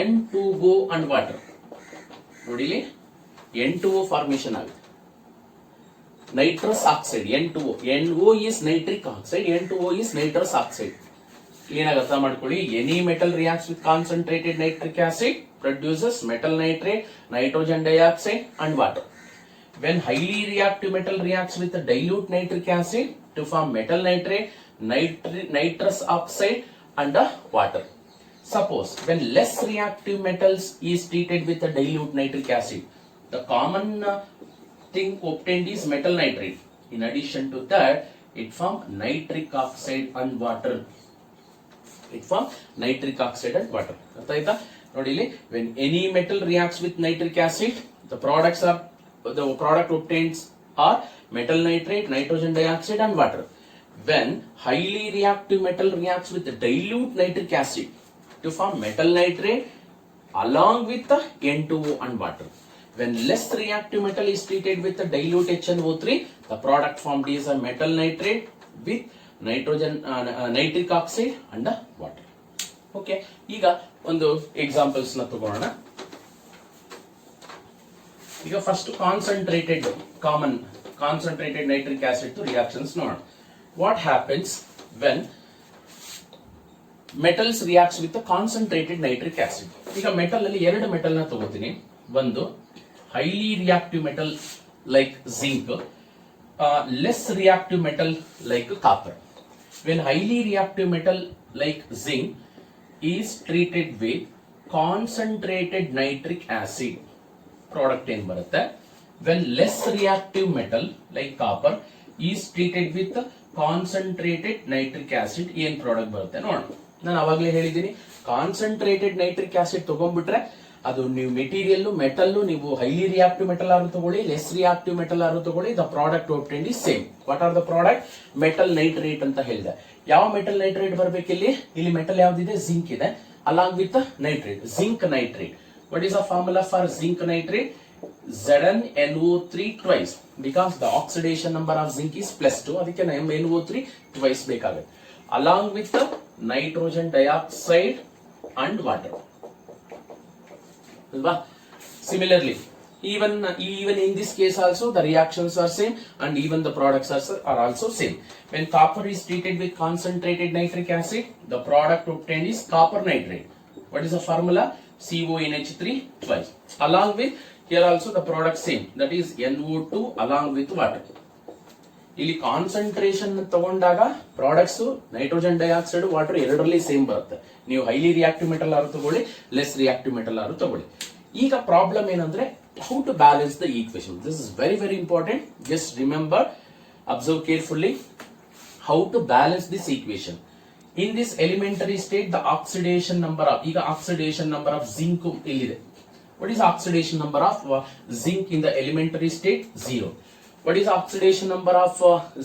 N2O and water. ನೋಡಿಲಿ N2O formation ಆಗುತ್ತೆ. Nitrous oxide N2O. NO is nitric oxide, N2O is nitrous oxide. ಕ್ಲೀನಾಗಿ ಅರ್ಥ ಮಾಡ್ಕೊಳ್ಳಿ. Any metal reacts with concentrated nitric acid produces metal nitrate, nitrogen dioxide and water. When highly reactive metal reacts with a dilute nitric acid to form metal nitrate, nitrous oxide and water. Suppose when less reactive metals is treated with a dilute nitric acid, the common thing obtained is metal nitrate. In addition to that, it forms nitric oxide and water. ಅರ್ಥ ಆಯ್ತಾ? ನೋಡಿ ಇಲ್ಲಿ, when any metal reacts with nitric acid, the product obtains are metal nitrate, nitrogen dioxide and water. When highly reactive metal reacts with the dilute nitric acid to form metal nitrate along with the N2O and water. When less reactive metal is treated with the dilute HNO3, the product formed is a metal nitrate with nitric oxide and water. Okay, ಈಗ ಒಂದು examples ನ ತಗೋಣ. ಈಗ first concentrated nitric acid reactions ನೋಡೋಣ. What happens when metals reacts with concentrated nitric acid. ಈಗ metal ಅಲ್ಲಿ ಎರಡು metal ನ ತಗೋತೀನಿ. ಒಂದು highly reactive metal like zinc, less reactive metal like copper. When highly reactive metal like zinc is treated with concentrated nitric acid, product ಏನು ಬರುತ್ತೆ. When less reactive metal like copper is treated with concentrated nitric acid, ಏನ್ product ಬರುತ್ತೆ ನೋಡೋಣ. ನಾನು ಅವಾಗಲೇ ಹೇಳಿದ್ದೀನಿ, concentrated nitric acid ತಗೊಂಡ್ಬಿಟ್ರೆ ಅದು ನೀವು ಮೆಟೀರಿಯಲ್ ಮೆಟಲ್ ನೀವು ಹೈಲಿ ರಿಯಾಕ್ಟಿವ್ ಮೆಟಲ್ ಆದ್ರೂ ತಗೊಳ್ಳಿ, ಲೆಸ್ ರಿಯಾಕ್ಟಿವ್ ಮೆಟಲ್ ಆದ್ರೂ ತಗೊಳ್ಳಿ, the product obtained is same. What are the product? Metal nitrate ಅಂತ ಹೇಳಿದೆ. ಯಾವ ಮೆಟಲ್ ನೈಟ್ರೇಟ್ ಬರ್ಬೇಕಿಲ್ಲಿ? ಇಲ್ಲಿ ಮೆಟಲ್ ಯಾವ್ದಿದೆ? ಜಿಂಕ್ ಇದೆ, along with nitrate, zinc nitrate. What is the formula for zinc nitrate? ZnNO3 twice, because the oxidation number of zinc is +2, ಅದಕ್ಕೆ NO3 twice ಬೇಕಾಗುತ್ತೆ, along with nitrogen dioxide and water ಅಲ್ವಾ? Similarly, even in this case also the reactions are same and even the products are also same. When copper is treated with concentrated nitric acid, the product obtained is copper nitrate. What is the formula? CONH3 twice. Along with here also the product same, that is NO2 along with water. ಇಲ್ಲಿ concentration ತಗೊಂಡಾಗ products nitrogen dioxide, water ಎರಡರಲ್ಲಿ same ಬರುತ್ತೆ. ನೀವು highly reactive metal ಆದ್ರೂ ತಗೊಳ್ಳಿ, less reactive metal ಆದ್ರೂ ತಗೊಳ್ಳಿ. ಈಗ ಪ್ರಾಬ್ಲಮ್ ಏನಂದ್ರೆ how to balance the equation. This is very very important. Just remember, observe carefully how to balance this equation. In this elementary state the oxidation number of, ಈಗ oxidation number of zinc ಇಲ್ಲಿದೆ. What is oxidation number of zinc in the elementary state? 0. What is oxidation number of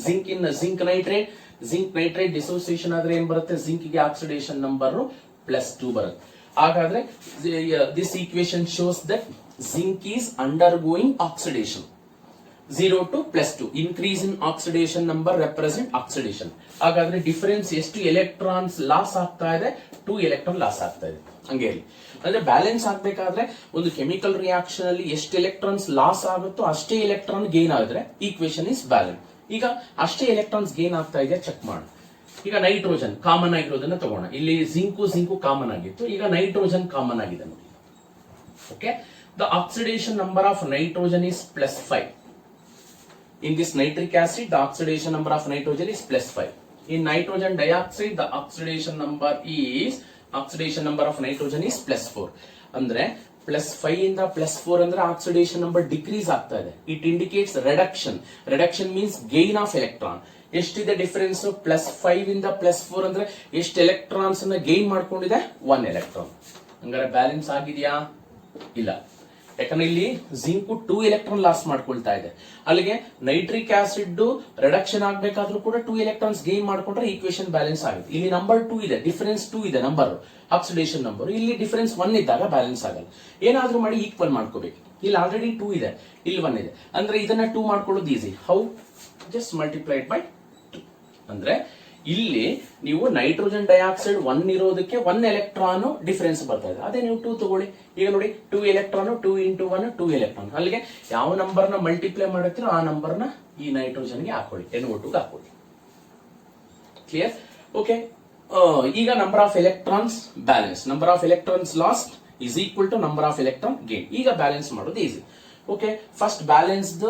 zinc in zinc nitrate? Zinc nitrate dissociation ಆದ್ರೆ ಏನ್ ಬರುತ್ತೆ? zinc ಗೆ oxidation number +2 ಬರುತ್ತೆ. ಹಾಗಾದ್ರೆ this equation shows that zinc is undergoing oxidation. 0 to +2. Increase in oxidation number represent oxidation. ಹಾಗಾದ್ರೆ difference ಎಷ್ಟು electrons loss ಆಗ್ತಾ ಇದೆ? 2 ಎಲೆಕ್ಟ್ರಾನ್ ಲಾಸ್ ಆಗ್ತಾ ಇದೆ. ಹಂಗೆ ಅಂದ್ರೆ ಬ್ಯಾಲೆನ್ಸ್ ಆಗ್ಬೇಕಾದ್ರೆ ಒಂದು ಕೆಮಿಕಲ್ ರಿಯಾಕ್ಷನ್ ಅಲ್ಲಿ ಎಷ್ಟು ಎಲೆಕ್ಟ್ರಾನ್ಸ್ ಲಾಸ್ ಆಗುತ್ತೋ ಅಷ್ಟೇ ಎಲೆಕ್ಟ್ರಾನ್ ಗೇನ್ ಆಗಿದ್ರೆ ಈಕ್ವೇಶನ್ ಇಸ್ ಬ್ಯಾಲೆನ್ಸ್. ಈಗ ಅಷ್ಟೇ ಎಲೆಕ್ಟ್ರಾನ್ಸ್ ಗೇನ್ ಆಗ್ತಾ ಇದೆ ಚೆಕ್ ಮಾಡೋಣ. ಈಗ ನೈಟ್ರೋಜನ್ ಕಾಮನ್ ಆಗಿರೋದನ್ನ ತಗೋಣ. ಇಲ್ಲಿ ಜಿಂಕು ಕಾಮನ್ ಆಗಿತ್ತು, ಈಗ ನೈಟ್ರೋಜನ್ ಕಾಮನ್ ಆಗಿದೆ ನೋಡಿ. Okay, the oxidation number of nitrogen is +5. In this nitric acid, the oxidation number of nitrogen is +5. In nitrogen dioxide, the oxidation number of nitrogen is +4. ಅಂದ್ರೆ +5 ಇಂದ +4 ಅಂದ್ರೆ oxidation number decrease ಆಗ್ತಾ ಇದೆ. It indicates reduction. Reduction means gain of electron. ಎಷ್ಟಿದೆ difference? +5 ಇಂದ +4 ಅಂದ್ರೆ ಎಷ್ಟು electrons ಅನ್ನ ಗೇನ್ ಮಾಡ್ಕೊಂಡಿದೆ? 1 ಎಲೆಕ್ಟ್ರಾನ್. ಹಂಗಾರೆ ಬ್ಯಾಲೆನ್ಸ್ ಆಗಿದೆಯಾ? ಇಲ್ಲ. ಯಾಕಂದ್ರೆ ಇಲ್ಲಿ ಜಿಂಕ್ 2 ಎಲೆಕ್ಟ್ರಾನ್ ಲಾಸ್ ಮಾಡ್ಕೊಳ್ತಾ ಇದೆ. ಅಲ್ಲಿಗೆ ನೈಟ್ರಿಕ್ ಆಸಿಡ್ ರಿಡಕ್ಷನ್ ಆಗ್ಬೇಕಾದ್ರೂ ಕೂಡ 2 ಎಲೆಕ್ಟ್ರಾನ್ಸ್ ಗೇನ್ ಮಾಡ್ಕೊಂಡ್ರೆ ಈಕ್ವೇಶನ್ ಬ್ಯಾಲೆನ್ಸ್ ಆಗುತ್ತೆ. ಇಲ್ಲಿ ನಂಬರ್ 2 ಇದೆ, ಡಿಫರೆನ್ಸ್ 2 ಇದೆ ನಂಬರ್, ಆಕ್ಸಿಡೇಷನ್ ನಂಬರ್. ಇಲ್ಲಿ ಡಿಫರೆನ್ಸ್ 1 ಇದ್ದಾಗ ಬ್ಯಾಲೆನ್ಸ್ ಆಗಲ್ಲ. ಏನಾದ್ರೂ ಮಾಡಿ ಈಕ್ವಲ್ ಮಾಡ್ಕೋಬೇಕು. ಇಲ್ಲಿ ಆಲ್ರೆಡಿ 2 ಇದೆ, ಇಲ್ಲಿ 1 ಇದೆ, ಅಂದ್ರೆ ಇದನ್ನ 2 ಮಾಡ್ಕೊಳ್ಳೋದು easy. How? Just multiplied by 2. ಅಂದ್ರೆ ಇಲ್ಲಿ ನೀವು ನೈಟ್ರೋಜನ್ ಡೈಆಕ್ಸೈಡ್ 1 ಇರೋದಕ್ಕೆ 1 ಎಲೆಕ್ಟ್ರಾನ್ ಡಿಫರೆನ್ಸ್ ಬರ್ತಾ ಇದೆ. ಅದೇ ನೀವು 2 ತಗೊಳ್ಳಿ. ಈಗ ನೋಡಿ 2 ಎಲೆಕ್ಟ್ರಾನ್, 2 into 1 2 ಎಲೆಕ್ಟ್ರಾನ್. ಅಲ್ಲಿಗೆ ಯಾವ ನಂಬರ್ ನ ಮಲ್ಟಿಪ್ಲೈ ಮಾಡುತ್ತೀರೋ ಆ ನಂಬರ್ ನ ಈ ನೈಟ್ರೋಜನ್ ಗೆ ಹಾಕೊಳ್ಳಿ, NO2 ಗೆ ಹಾಕೊಳ್ಳಿ. ಕ್ಲಿಯರ್? ಓಕೆ, ಈಗ number of electrons balance, number of electrons lost is equal to number of electron gain. ಈಗ ಬ್ಯಾಲೆನ್ಸ್ ಮಾಡೋದು easy. Okay, first balance the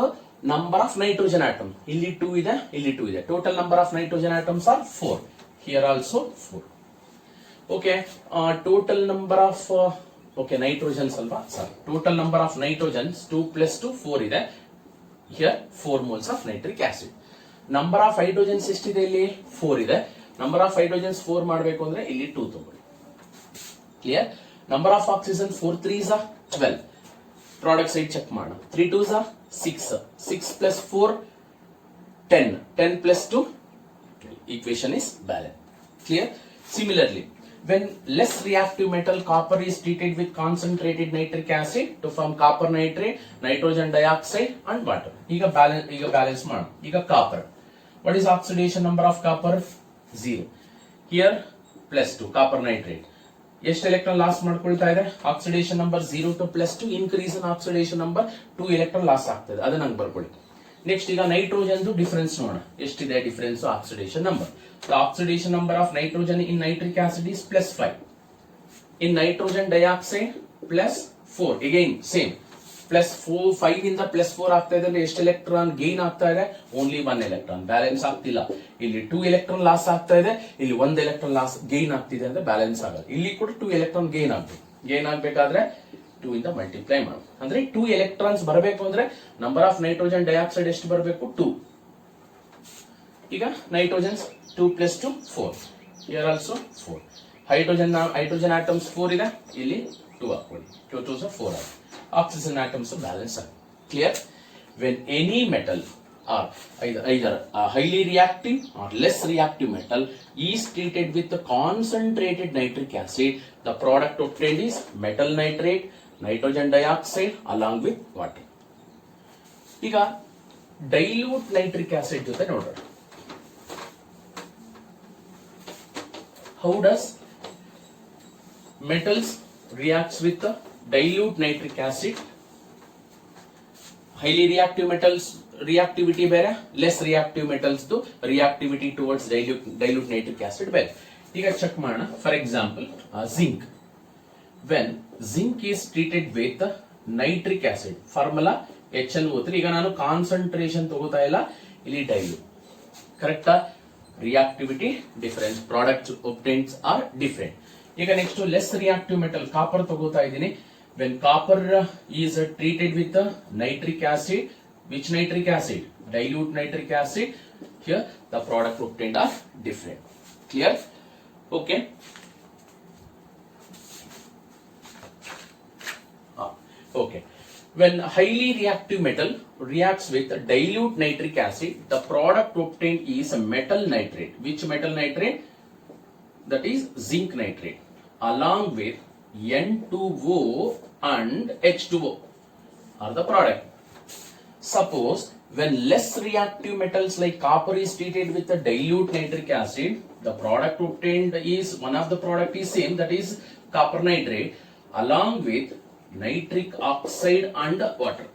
number of nitrogen atom. ಇಲ್ಲಿ 2 ಇದೆ, ಇಲ್ಲಿ 2 ಇದೆ. Total number of nitrogen atoms are 4. Here also 4. Okay, total number of nitrogens ಅಲ್ವಾ, sorry, total number of nitrogens 2 + 2 4 ಇದೆ. Here 4 moles of nitric acid. Number of hydrogens ಎಷ್ಟಿದೆ? ಇಲ್ಲಿ 4 ಇದೆ. Number of hydrogens 4 ಮಾಡಬೇಕು ಅಂದ್ರೆ ಇಲ್ಲಿ 2 ತಗೊಳ್ಳಿ. Clear? Number of oxygen 4 3s are 12. Product side check ಮಾಡೋಣ. 3 2s are 6. 6 + 4 10. 10 + 2 equation is balanced. Clear? Similarly, when less reactive metal copper is treated with concentrated nitric acid to form copper nitrate, nitrogen dioxide and water. ಈಗ balance ಮಾಡೋಣ. ಈಗ copper, what is oxidation number of copper? 0. Here +2 copper nitrate. ಎಷ್ಟು electron loss ಮಾಡ್ಕೊಳ್ತಾ ಇದೆ? Oxidation number 0 to +2 increase in oxidation number 2 electron loss ಆಗ್ತದೆ. ಅದನ್ನ ನಂಗೆ ಬರ್ಕೊಳ್ಳಿ. ನೆಕ್ಸ್ಟ್ ಈಗ ನೈಟ್ರೋಜನ್ ಡಿಫರೆನ್ಸ್ ನೋಡೋಣ. ಎಷ್ಟಿದೆ difference oxidation number? The oxidation number of nitrogen in nitric acid is +5. In nitrogen dioxide +4. Again same. +4 5 ಇಂದ +4 ಆಗ್ತಾ ಇದೆ ಅಂದ್ರೆ ಎಷ್ಟು ಎಲೆಕ್ಟ್ರಾನ್ ಗೇನ್ ಆಗ್ತಾ ಇದೆ? Only 1 electron. ಬ್ಯಾಲೆನ್ಸ್ ಆಗ್ತಿಲ್ಲ. ಇಲ್ಲಿ 2 ಎಲೆಕ್ಟ್ರಾನ್ ಲಾಸ್ ಆಗ್ತಾ ಇದೆ, ಇಲ್ಲಿ 1 ಎಲೆಕ್ಟ್ರಾನ್ ಲಾಸ್ ಗೇನ್ ಆಗ್ತಿದೆ ಅಂದ್ರೆ ಬ್ಯಾಲೆನ್ಸ್ ಆಗಲ್ಲ. ಇಲ್ಲಿ ಕೂಡ 2 ಎಲೆಕ್ಟ್ರಾನ್ ಗೇನ್ ಆಗ್ಬೇಕು. ಗೇನ್ ಆಗ್ಬೇಕಾದ್ರೆ 2 ಇಂದ ಮಲ್ಟಿಪ್ಲೈ ಮಾಡು. ಅಂದ್ರೆ 2 ಎಲೆಕ್ಟ್ರಾನ್ಸ್ ಬರಬೇಕು ಅಂದ್ರೆ ನಂಬರ್ ಆಫ್ ನೈಟ್ರೋಜನ್ ಡೈಆಕ್ಸೈಡ್ ಎಷ್ಟು ಬರಬೇಕು? 2. ಈಗ ನೈಟ್ರೋಜನ್ಸ್ 2 + 2 4. Here also 4. ಹೈಡ್ರೋಜನ್ ಆಟಮ್ಸ್ 4 ಇದೆ, ಇಲ್ಲಿ 2 ಹಾಕೊಳ್ಳಿ. 2 2s are 4. Oxygen atoms balance are clear. When any metal or either a highly reactive or less reactive metal is treated with the concentrated nitric acid, the product obtained is metal nitrate, nitrogen dioxide along with water. ಈಗ dilute nitric acid ಜೊತೆ ನೋಡೋಣ. How does metals reacts with the dilute nitric acid? Highly reactive metals reactivity ಬೇರೆ, less reactive metals reactivity towards dilute nitric acid ಬೇರೆ. ಈಗ check ಮಾಡೋಣ. For example zinc. When zinc is treated with nitric acid, formula HNO3. ಈಗ ನಾನು concentration ತಗೋತಾ ಇಲ್ಲ, ಇಲ್ಲಿ dilute. ಕರೆಕ್ಟಾ? Reactivity difference, products obtained are different. ಈಗ next less reactive metal copper ತಗೋತಾ ಇದ್ದೀನಿ. When copper is treated with nitric acid, which nitric acid? Dilute nitric acid. Here the product obtained are different. Clear? Okay. Okay. When highly reactive metal reacts with dilute nitric acid, the product obtained is a metal nitrate. Which metal nitrate? That is zinc nitrate, along with N2O and H2O are the product. Suppose when less reactive metals like copper is treated with a dilute nitric acid, the product obtained is, one of the product is same, that is copper nitrate along with nitric oxide and water.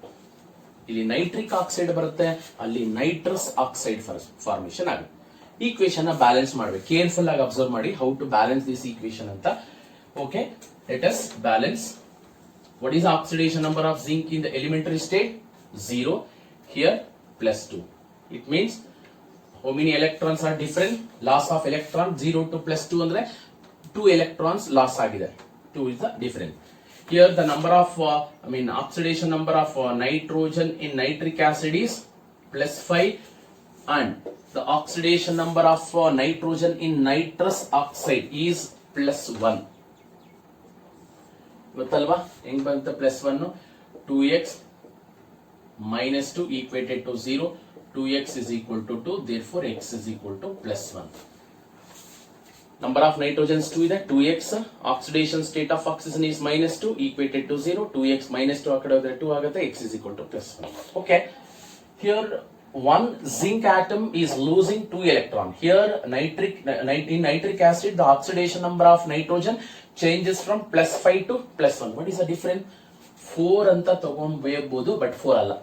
ಇಲ್ಲಿ nitric oxide ಬರುತ್ತೆ, ಅಲ್ಲಿ nitrous oxide formation ಆಗುತ್ತೆ. Equation balance ಮಾಡಬೇಕು. Careful ಆಗಿ observe ಮಾಡಿ how to balance this equation ಅಂತ. Okay, let us balance. What is the oxidation number of zinc in the elementary state? 0. Here +2. It means how many electrons are different? Loss of electron 0 to +2 andre 2 electrons loss agide. 2 is the difference. Here the number of oxidation number of nitrogen in nitric acid is +5 and the oxidation number of nitrogen in nitrous oxide is +1. ಗೊತ್ತಲ್ವಾ ಹೆಂಗ್ ಬಂತ +1? 2x - 2 equated to 0. 2x is equal to 2, therefore x is equal to +1. Number of nitrogens 2 ಇದೆ. 2x oxidation state of oxygen is -2 equated to 0. 2x - 2 ಆ ಕಡೆ ಹೋದ್ರೆ 2 ಆಗುತ್ತೆ. x is equal to +1. Okay, here one zinc atom is losing 2 electron. Here in nitric acid the oxidation number of nitrogen changes from +5 to +1. What is the difference? 4 ಅಂತ ತಗೊಂಡ್ಬೋದು, but 4 ಅಲ್ಲ.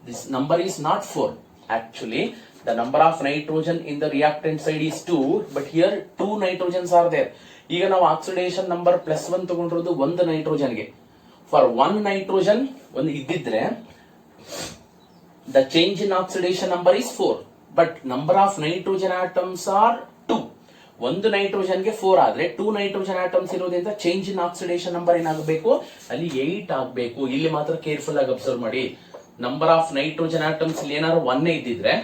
This number is not 4. Actually, the number of nitrogen in the reactant side is 2, but here 2 nitrogens are there. ಈಗ ನಾವು oxidation number +1 ತಗೊಂಡಿರೋದು ಒಂದು ನೈಟ್ರೋಜನ್ಗೆ. For 1 nitrogen ಒಂದು ಇದ್ದಿದ್ರೆ the change in oxidation number is 4, but number of nitrogen atoms are 2. ಒಂದು ನೈಟ್ರೋಜನ್ಗೆ 4 ಆದ್ರೆ 2 nitrogen atoms ಇರೋದ್ರಿಂದ change in oxidation number ಏನಾಗಬೇಕು? ಅಲ್ಲಿ 8 ಆಗಬೇಕು. ಇಲ್ಲಿ ಮಾತ್ರ ಕೇರ್ಫುಲ್ ಆಗಿ ಅಬ್ಸರ್ವ್ ಮಾಡಿ. ನಂಬರ್ ಆಫ್ ನೈಟ್ರೋಜನ್ ಆಟಮ್ಸ್ ಇಲ್ಲಿ ಏನಾದ್ರು 1 ಇದ್ದಿದ್ರೆ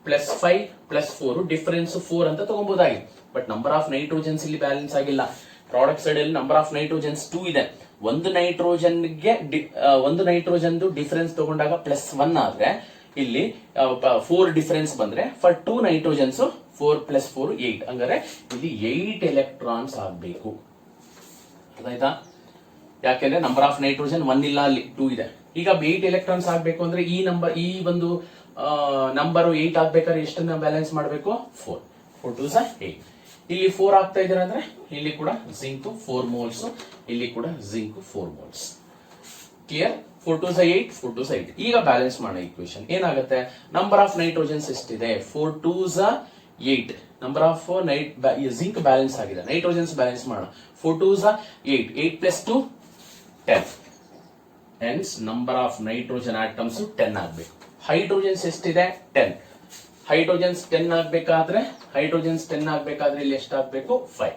+5 +4 ಡಿಫರೆನ್ಸ್ 4 ಅಂತ ತಗೊಬಹುದಾಗಿತ್ತು. ಬಟ್ ನಂಬರ್ ಆಫ್ ನೈಟ್ರೋಜನ್ಸ್ ಇಲ್ಲಿ ಬ್ಯಾಲೆನ್ಸ್ ಆಗಿಲ್ಲ. ಪ್ರಾಡಕ್ಟ್ ಸೈಡ್ ಅಲ್ಲಿ ನಂಬರ್ ಆಫ್ ನೈಟ್ರೋಜನ್ಸ್ 2 ಇದೆ. ಒಂದು ನೈಟ್ರೋಜನ್ ಡಿಫರೆನ್ಸ್ ತಗೊಂಡಾಗ +1 ಆದ್ರೆ ಇಲ್ಲಿ 4 ಡಿಫರೆನ್ಸ್ ಬಂದ್ರೆ ಫಾರ್ 2 ನೈಟ್ರೋಜನ್ಸ್ 4 + 4 8. ಹಂಗಾರೆ ಇಲ್ಲಿ 8 ಎಲೆಕ್ಟ್ರಾನ್ಸ್ ಆಗಬೇಕು. ಆಯ್ತಾ? ಯಾಕೆಂದ್ರೆ ನಂಬರ್ ಆಫ್ ನೈಟ್ರೋಜನ್ 1 ಇಲ್ಲ, ಅಲ್ಲಿ 2 ಇದೆ. ಈಗ 8 ಎಲೆಕ್ಟ್ರಾನ್ಸ್ ಆಗಬೇಕು ಅಂದ್ರೆ ಈ ಒಂದು ನಂಬರ್ 8 ಆಗ್ಬೇಕಾದ್ರೆ ಎಷ್ಟನ್ನ ಬ್ಯಾಲೆನ್ಸ್ ಮಾಡಬೇಕು? 4. 4 2s 8. ಇಲ್ಲಿ 4 ಆಗ್ತಾ ಇದ್ದೀರಾ ಅಂದ್ರೆ ಇಲ್ಲಿ ಕೂಡ ಜಿಂಕ್ 4 moles, ಇಲ್ಲಿ ಕೂಡ zinc 4 moles. Clear? 4 2s 8, 4 2s 8. ಈಗ ಬ್ಯಾಲೆನ್ಸ್ ಮಾಡೋ ಈಕ್ವೇಶನ್ ಏನಾಗುತ್ತೆ? ನಂಬರ್ ಆಫ್ ನೈಟ್ರೋಜನ್ಸ್ ಎಷ್ಟಿದೆ? 4 2s 8. Number of zinc balance ಆಗಿದೆ, ನೈಟ್ರೋಜನ್ಸ್ ಬ್ಯಾಲೆನ್ಸ್ ಮಾಡೋಣ. 4 2s 8. 8 + 2 10. Hence number of nitrogen atoms 10 ಆಗಬೇಕು. ಹೈಡ್ರೋಜನ್ಸ್ ಎಷ್ಟಿದೆ? 10. ಹೈಡ್ರೋಜನ್ಸ್ 10 ಆಗಬೇಕಾದ್ರೆ ಇಲ್ಲಿ ಎಷ್ಟಾಗಬೇಕು? 5.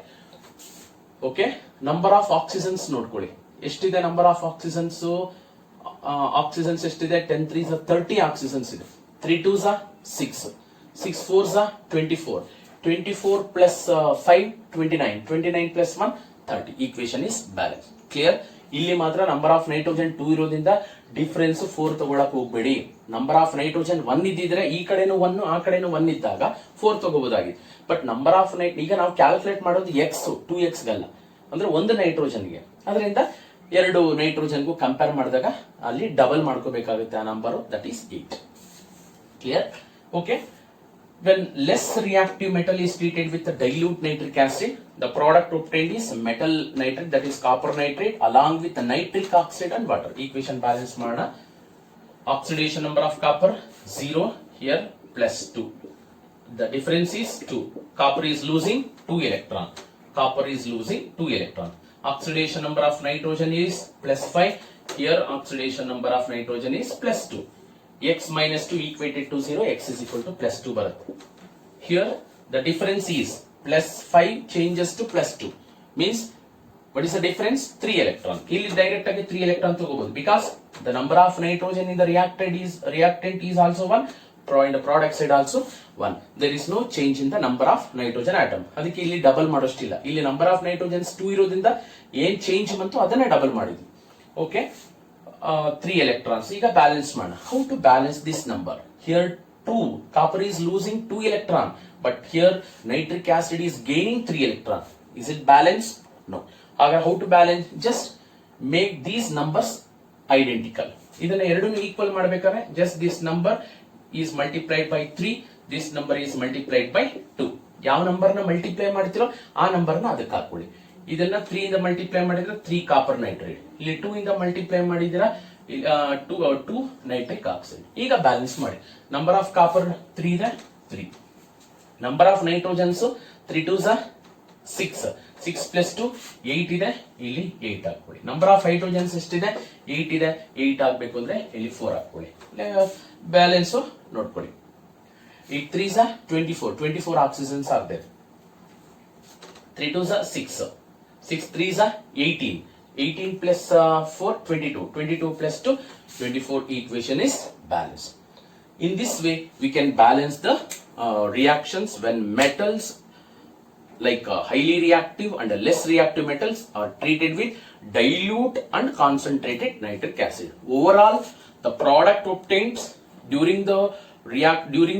ಓಕೆ, ನಂಬರ್ ಆಫ್ ಆಕ್ಸಿಜನ್ಸ್ ನೋಡ್ಕೊಳ್ಳಿ. ಎಷ್ಟಿದೆ ನಂಬರ್ ಆಫ್ ಆಕ್ಸಿಜನ್ಸ್? ಆಕ್ಸಿಜನ್ಸ್ ಎಷ್ಟಿದೆ? 10 3s 30 ಆಕ್ಸಿಜನ್ಸ್ ಇದೆ. 3 2s 6. 6 4s 24. 24 + 5 29. 29 + 1 30. Equation is balance. Clear? ಇಲ್ಲಿ ಮಾತ್ರ ನಂಬರ್ ಆಫ್ ನೈಟ್ರೋಜನ್ 2 ಇರೋದ್ರಿಂದ ಡಿಫರೆನ್ಸ್ 4 ತಗೊಳಕ್ ಹೋಗ್ಬೇಡಿ. ನಂಬರ್ ಆಫ್ ನೈಟ್ರೋಜನ್ 1 ಇದ್ದಿದ್ರೆ ಈ ಕಡೆನೂ 1 ಆ ಕಡೆನೂ 1 ಇದ್ದಾಗ 4 ತಗೋಬಹುದಾಗಿತ್ತು. ಬಟ್ ನಂಬರ್ ಆಫ್ ಈಗ ನಾವು ಕ್ಯಾಲ್ಕುಲೇಟ್ ಮಾಡೋದು x 2x ಗಲ್ಲ, ಅಂದ್ರೆ ಒಂದು ನೈಟ್ರೋಜನ್ಗೆ. ಅದರಿಂದ 2 ನೈಟ್ರೋಜನ್ಗೂ ಕಂಪೇರ್ ಮಾಡಿದಾಗ ಅಲ್ಲಿ ಡಬಲ್ ಮಾಡ್ಕೋಬೇಕಾಗುತ್ತೆ ಆ number, that is 8. Clear? Okay. When less reactive metal is treated with the dilute nitric acid, the product obtained is metal nitrate, that is copper nitrate, along with the nitric oxide and water. Equation balance ಮಾಡೋಣ. Oxidation number of copper 0, here +2. The difference is 2. Copper is losing 2 electron. Oxidation number of nitrogen is +5. Here oxidation number of nitrogen is +2. x - 2 equated to 0. X is equal to +2 ಬರುತ್ತೆ. Here the difference is +5 changes to +2 means what is the difference? 3 electron. ಇಲ್ಲಿ direct ಆಗಿ 3 electron ತಗೋಬಹುದು, because the number of nitrogen in the reactant is also 1, and the product side also 1. There is no change in the number of nitrogen atom. ಅದಕ್ಕೆ ಇಲ್ಲಿ double ಮಾಡೋಷ್ಟಿಲ್ಲ. ಇಲ್ಲಿ number of nitrogens 2 ಇರೋದ್ರಿಂದ ಏನ್ change ಬಂತು ಅದನ್ನೇ double ಮಾಡಿದ್ವಿ. Okay, 3 electrons. ಈಗ balance ಮಾಡೋಣ. How to balance this number? Here 2, copper is losing 2 electron, but here nitric acid is gaining 3 electron. Is it balanced? No. How to balance? Just make these numbers identical. ಇದನ್ನ ಎರಡನ್ನು equal ಮಾಡಬೇಕಾದ್ರೆ just this number is multiplied by 3, this number is multiplied by 2. ಯಾವ ನಂಬರ್ನ multiply ಮಾಡ್ತಿರೋ ಆ ನಂಬರ್ನ ಅದಕ್ಕೆ ಹಾಕೊಳ್ಳಿ. ಇದನ್ನ 3 ಇಂದ ಮಲ್ಟಿಪ್ಲೈ ಮಾಡಿದ್ರೆ 3 ಕಾಪರ್ ನೈಟ್ರೇಟ್, ಇಲ್ಲಿ 2 ಇಂದ ಮಲ್ಟಿಪ್ಲೈ ಮಾಡಿದಿರಾ ಟು ನೈಟ್ರಿಕ್ ಆಕ್ಸೈಡ್. ಈಗ ಬ್ಯಾಲೆನ್ಸ್ ಮಾಡಿ. ನಂಬರ್ ಆಫ್ ಕಾಪರ್ 3 ಇದೆ 3. Number of ನೈಟ್ರೋಜನ್ಸ್ 3 2s 6. 6 ಪ್ಲಸ್ 2 8 ಇದೆ, ಇಲ್ಲಿ 8 ಹಾಕೊಳ್ಳಿ. ನಂಬರ್ ಆಫ್ ಹೈಡ್ರೋಜನ್ಸ್ ಎಷ್ಟಿದೆ? 8 ಇದೆ, 8 ಹಾಕ್ಬೇಕು ಅಂದ್ರೆ ಇಲ್ಲಿ 4 ಹಾಕೊಳ್ಳಿ. ಬ್ಯಾಲೆನ್ಸ್ ನೋಡ್ಕೊಳ್ಳಿ. 8 3s 24 ಆಕ್ಸಿಜನ್ಸ್ ಆಗ್ತದೆ. 3 2s 6. 6 3s 18. 18 plus 4 22 plus 2 24. Equation is balanced. In this way we can balance the reactions when metals like highly reactive and less reactive metals are treated with dilute and concentrated nitric acid. Overall, the product obtained during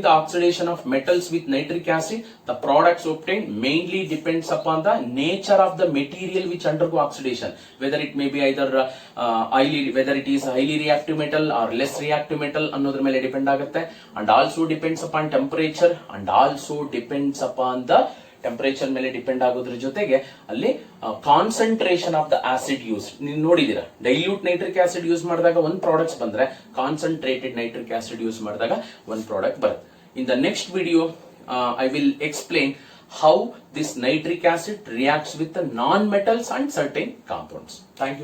the oxidation of metals with nitric acid, the products obtained mainly depends upon the nature of the material which undergo oxidation, whether it may be either whether it is highly reactive metal or less reactive metal ಅನ್ನೋದ್ರ ಮೇಲೆ depend ಆಗುತ್ತೆ. And also depends upon temperature, and also depends upon the temperature ಮೇಲೆ depend ಆಗೋದ್ರ ಜೊತೆಗೆ ಅಲ್ಲಿ concentration of the acid use. ನೀವು ನೋಡಿದೀರಾ, dilute nitric acid use ಮಾಡಿದಾಗ ಒಂದು products ಬಂದ್ರೆ ಕಾನ್ಸಂಟ್ರೇಟೆಡ್ ನೈಟ್ರಿಕ್ ಆಸಿಡ್ ಯೂಸ್ ಮಾಡಿದಾಗ ಒಂದು ಪ್ರಾಡಕ್ಟ್ ಬರುತ್ತೆ. In the next video I will explain how this nitric acid reacts with the non-metals and certain compounds. Thank you.